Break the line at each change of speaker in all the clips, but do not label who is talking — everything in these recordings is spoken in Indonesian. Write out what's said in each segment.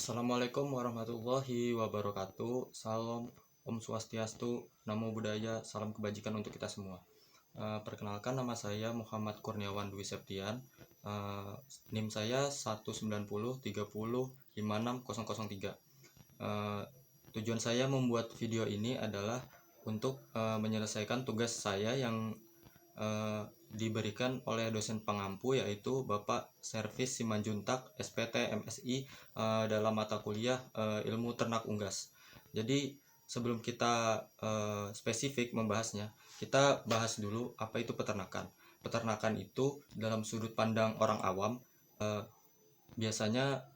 Assalamualaikum warahmatullahi wabarakatuh. Salam Om Swastiastu, Namo Buddhaya, salam kebajikan untuk kita semua. Perkenalkan, nama saya Muhammad Kurniawan Dwi Septian. NIM saya 19030560003. Tujuan saya membuat video ini adalah untuk menyelesaikan tugas saya yang diberikan oleh dosen pengampu, yaitu Bapak Servis Simanjuntak SPT MSI dalam mata kuliah ilmu ternak unggas. Jadi sebelum kita spesifik membahasnya, kita bahas dulu apa itu peternakan. Peternakan itu dalam sudut pandang orang awam biasanya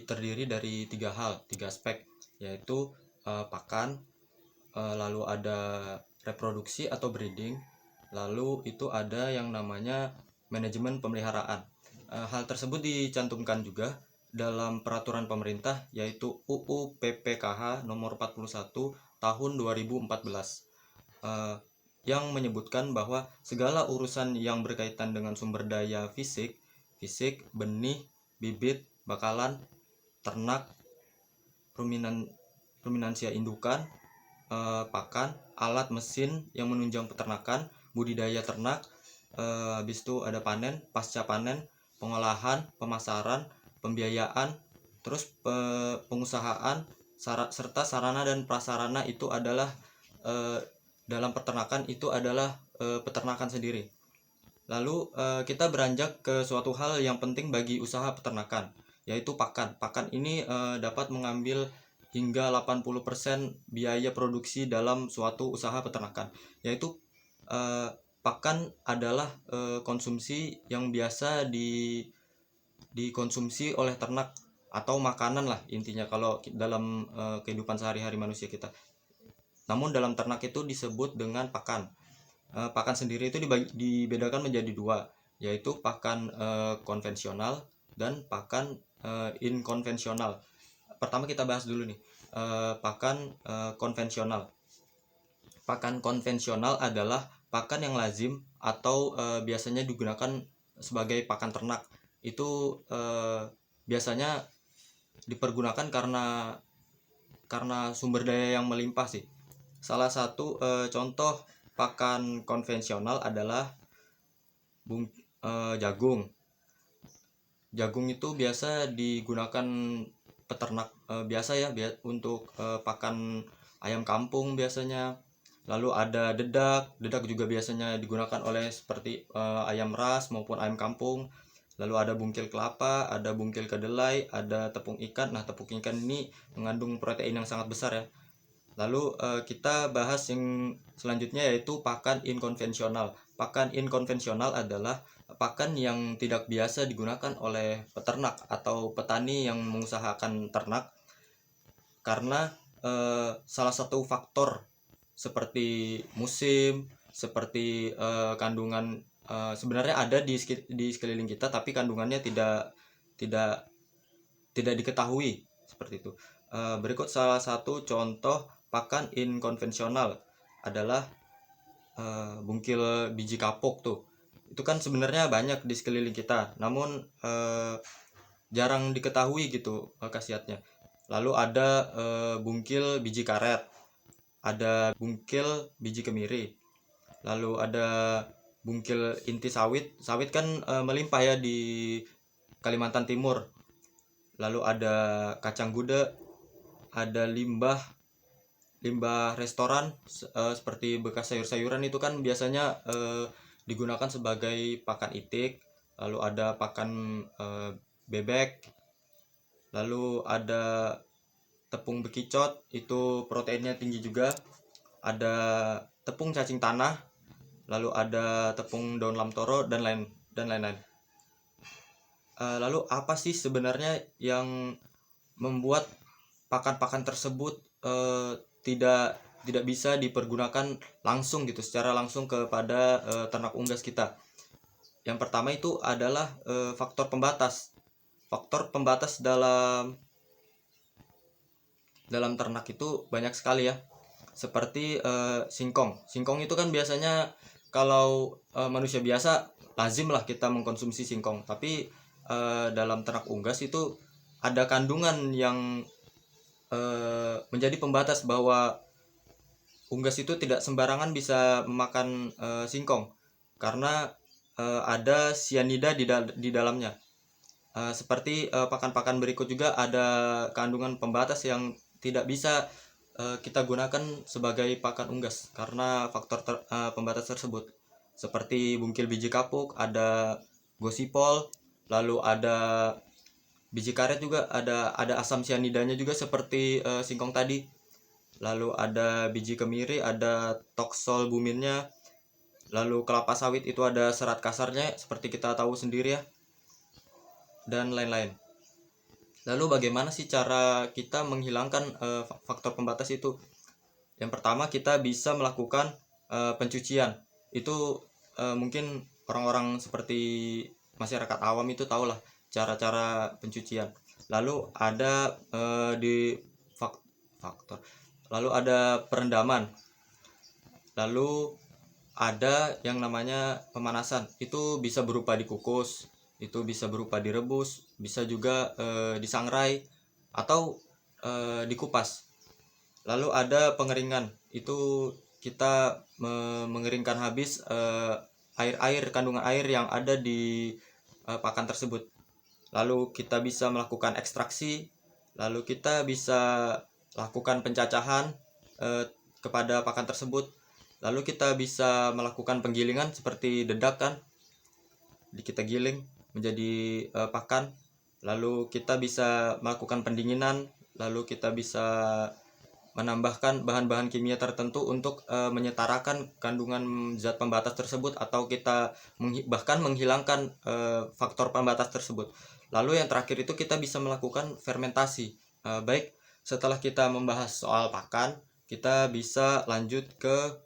terdiri dari tiga aspek, yaitu pakan, lalu ada reproduksi atau breeding, lalu itu ada yang namanya manajemen pemeliharaan. Hal tersebut dicantumkan juga dalam peraturan pemerintah, yaitu UU PPKH nomor 41 tahun 2014, yang menyebutkan bahwa segala urusan yang berkaitan dengan sumber daya fisik, benih, bibit, bakalan, ternak, ruminansia indukan, pakan, alat mesin yang menunjang peternakan, budidaya ternak, habis itu ada panen, pasca panen, pengolahan, pemasaran, pembiayaan, terus pengusahaan, serta sarana dan prasarana itu adalah dalam peternakan itu adalah peternakan sendiri. Lalu kita beranjak ke suatu hal yang penting bagi usaha peternakan, yaitu pakan. Pakan ini dapat mengambil hingga 80% biaya produksi dalam suatu usaha peternakan, yaitu pakan adalah konsumsi yang biasa dikonsumsi oleh ternak, atau makanan lah intinya kalau dalam kehidupan sehari-hari manusia kita. Namun dalam ternak itu disebut dengan pakan. Pakan sendiri itu dibedakan menjadi dua, yaitu pakan konvensional dan pakan inkonvensional. Pertama kita bahas dulu nih pakan konvensional. Pakan konvensional adalah pakan yang lazim atau biasanya digunakan sebagai pakan ternak. Itu biasanya dipergunakan karena sumber daya yang melimpah sih. Salah satu contoh pakan konvensional adalah jagung. Jagung itu biasa digunakan peternak biasa ya, untuk pakan ayam kampung biasanya. Lalu ada dedak juga biasanya digunakan oleh seperti ayam ras maupun ayam kampung. Lalu ada bungkil kelapa, ada bungkil kedelai, ada tepung ikan. Nah, tepung ikan ini mengandung protein yang sangat besar ya. Lalu kita bahas yang selanjutnya, yaitu pakan inkonvensional. Pakan inkonvensional adalah pakan yang tidak biasa digunakan oleh peternak atau petani yang mengusahakan ternak, karena salah satu faktor seperti musim, seperti kandungan sebenarnya ada di sekeliling kita, tapi kandungannya tidak diketahui seperti itu. Berikut salah satu contoh pakan inkonvensional adalah bungkil biji kapuk tuh. Itu kan sebenarnya banyak di sekeliling kita, namun jarang diketahui gitu khasiatnya. Lalu ada bungkil biji karet, ada bungkil biji kemiri, lalu ada bungkil inti sawit. Sawit kan melimpah ya di Kalimantan Timur. Lalu ada kacang gude, ada limbah restoran seperti bekas sayur-sayuran, itu kan biasanya digunakan sebagai pakan itik. Lalu ada pakan bebek, lalu ada tepung bekicot, itu proteinnya tinggi juga. Ada tepung cacing tanah, lalu ada tepung daun lamtoro dan lain-lain. Lalu apa sih sebenarnya yang membuat pakan-pakan tersebut tidak bisa dipergunakan langsung gitu, secara langsung kepada ternak unggas kita? Yang pertama itu adalah faktor pembatas. Faktor pembatas dalam ternak itu banyak sekali ya, seperti singkong. Singkong itu kan biasanya kalau manusia biasa lazim lah kita mengkonsumsi singkong, tapi dalam ternak unggas itu ada kandungan yang menjadi pembatas bahwa unggas itu tidak sembarangan bisa memakan singkong, karena ada sianida di dalamnya. Seperti pakan-pakan berikut juga ada kandungan pembatas yang tidak bisa kita gunakan sebagai pakan unggas karena faktor pembatas tersebut. Seperti bungkil biji kapuk, ada gosipol, lalu ada biji karet juga, ada asam sianidanya juga seperti singkong tadi. Lalu ada biji kemiri, ada toksol buminnya. Lalu kelapa sawit itu ada serat kasarnya seperti kita tahu sendiri ya, dan lain-lain. Lalu bagaimana sih cara kita menghilangkan faktor pembatas itu? Yang pertama, kita bisa melakukan pencucian. Itu mungkin orang-orang seperti masyarakat awam itu tahulah cara-cara pencucian. Lalu ada faktor. Lalu ada perendaman. Lalu ada yang namanya pemanasan. Itu bisa berupa dikukus, itu bisa berupa direbus, bisa juga disangrai atau dikupas. Lalu ada pengeringan. Itu kita mengeringkan habis kandungan air yang ada di pakan tersebut. Lalu kita bisa melakukan ekstraksi, lalu kita bisa lakukan pencacahan kepada pakan tersebut. Lalu kita bisa melakukan penggilingan seperti dedak kan, kita giling menjadi pakan. Lalu kita bisa melakukan pendinginan, lalu kita bisa menambahkan bahan-bahan kimia tertentu untuk menyetarakan kandungan zat pembatas tersebut, atau kita bahkan menghilangkan faktor pembatas tersebut. Lalu yang terakhir itu kita bisa melakukan fermentasi. Baik, setelah kita membahas soal pakan, kita bisa lanjut ke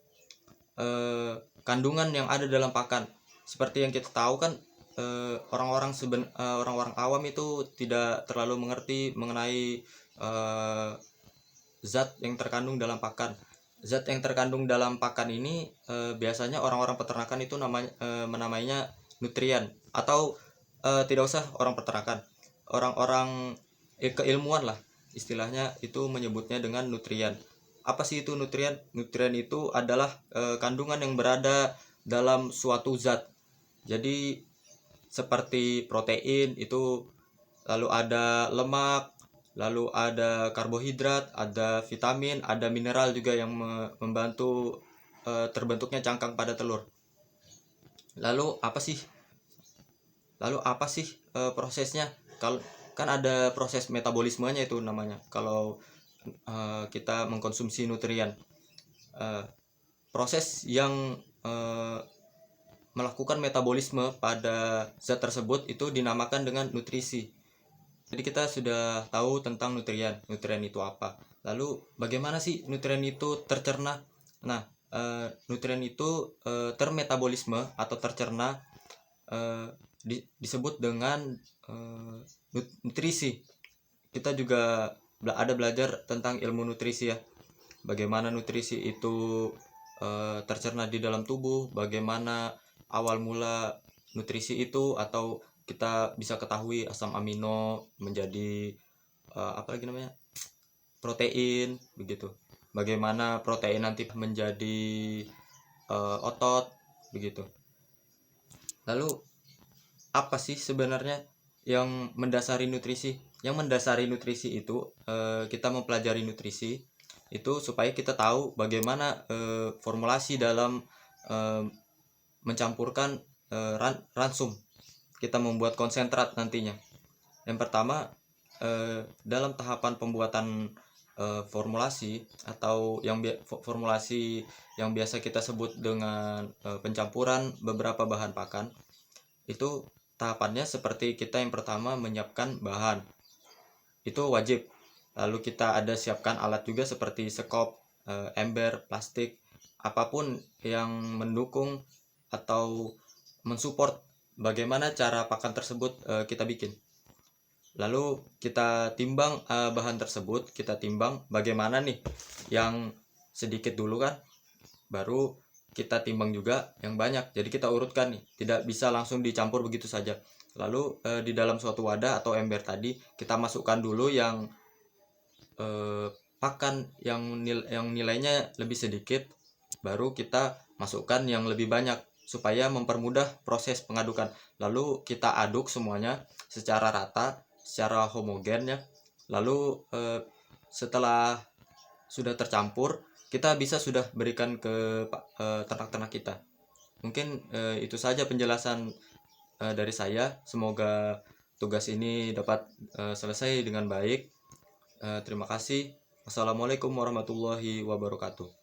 kandungan yang ada dalam pakan. Seperti yang kita tahu kan, orang-orang awam itu tidak terlalu mengerti mengenai zat yang terkandung dalam pakan. Zat yang terkandung dalam pakan ini biasanya orang-orang peternakan itu menamainya nutrien, atau tidak usah orang peternakan, orang-orang keilmuan lah istilahnya itu menyebutnya dengan nutrien. Apa sih itu nutrien? Nutrien itu adalah kandungan yang berada dalam suatu zat. Jadi seperti protein itu, lalu ada lemak, lalu ada karbohidrat, ada vitamin, ada mineral juga yang membantu terbentuknya cangkang pada telur. Lalu apa sih prosesnya? Kalau kan ada proses metabolismenya itu namanya. Kalau kita mengkonsumsi nutrien, proses yang melakukan metabolisme pada zat tersebut itu dinamakan dengan nutrisi. Jadi kita sudah tahu tentang nutrien itu apa. Lalu bagaimana sih nutrien itu tercerna? Nah, nutrien itu termetabolisme atau tercerna disebut dengan nutrisi. Kita juga ada belajar tentang ilmu nutrisi ya. Bagaimana nutrisi itu tercerna di dalam tubuh, bagaimana awal mula nutrisi itu, atau kita bisa ketahui asam amino menjadi protein begitu. Bagaimana protein nanti menjadi otot begitu. Lalu apa sih sebenarnya yang mendasari nutrisi? Yang mendasari nutrisi itu kita mempelajari nutrisi itu supaya kita tahu bagaimana formulasi dalam mencampurkan ransum. Kita membuat konsentrat nantinya. Yang pertama, dalam tahapan pembuatan formulasi atau formulasi yang biasa kita sebut dengan pencampuran beberapa bahan pakan, itu tahapannya seperti kita yang pertama menyiapkan bahan, itu wajib. Lalu kita ada siapkan alat juga seperti sekop, ember, plastik, apapun yang mendukung atau mensupport bagaimana cara pakan tersebut kita bikin. Lalu kita timbang bahan tersebut, kita timbang bagaimana nih, yang sedikit dulu kan, baru kita timbang juga yang banyak. Jadi kita urutkan nih, tidak bisa langsung dicampur begitu saja. Lalu di dalam suatu wadah atau ember tadi kita masukkan dulu yang pakan yang nilainya lebih sedikit, baru kita masukkan yang lebih banyak supaya mempermudah proses pengadukan. Lalu kita aduk semuanya secara rata, secara homogen ya. Lalu setelah sudah tercampur, kita bisa sudah berikan ke ternak-ternak kita. Mungkin itu saja penjelasan dari saya. Semoga tugas ini dapat selesai dengan baik. Terima kasih. Wassalamualaikum warahmatullahi wabarakatuh.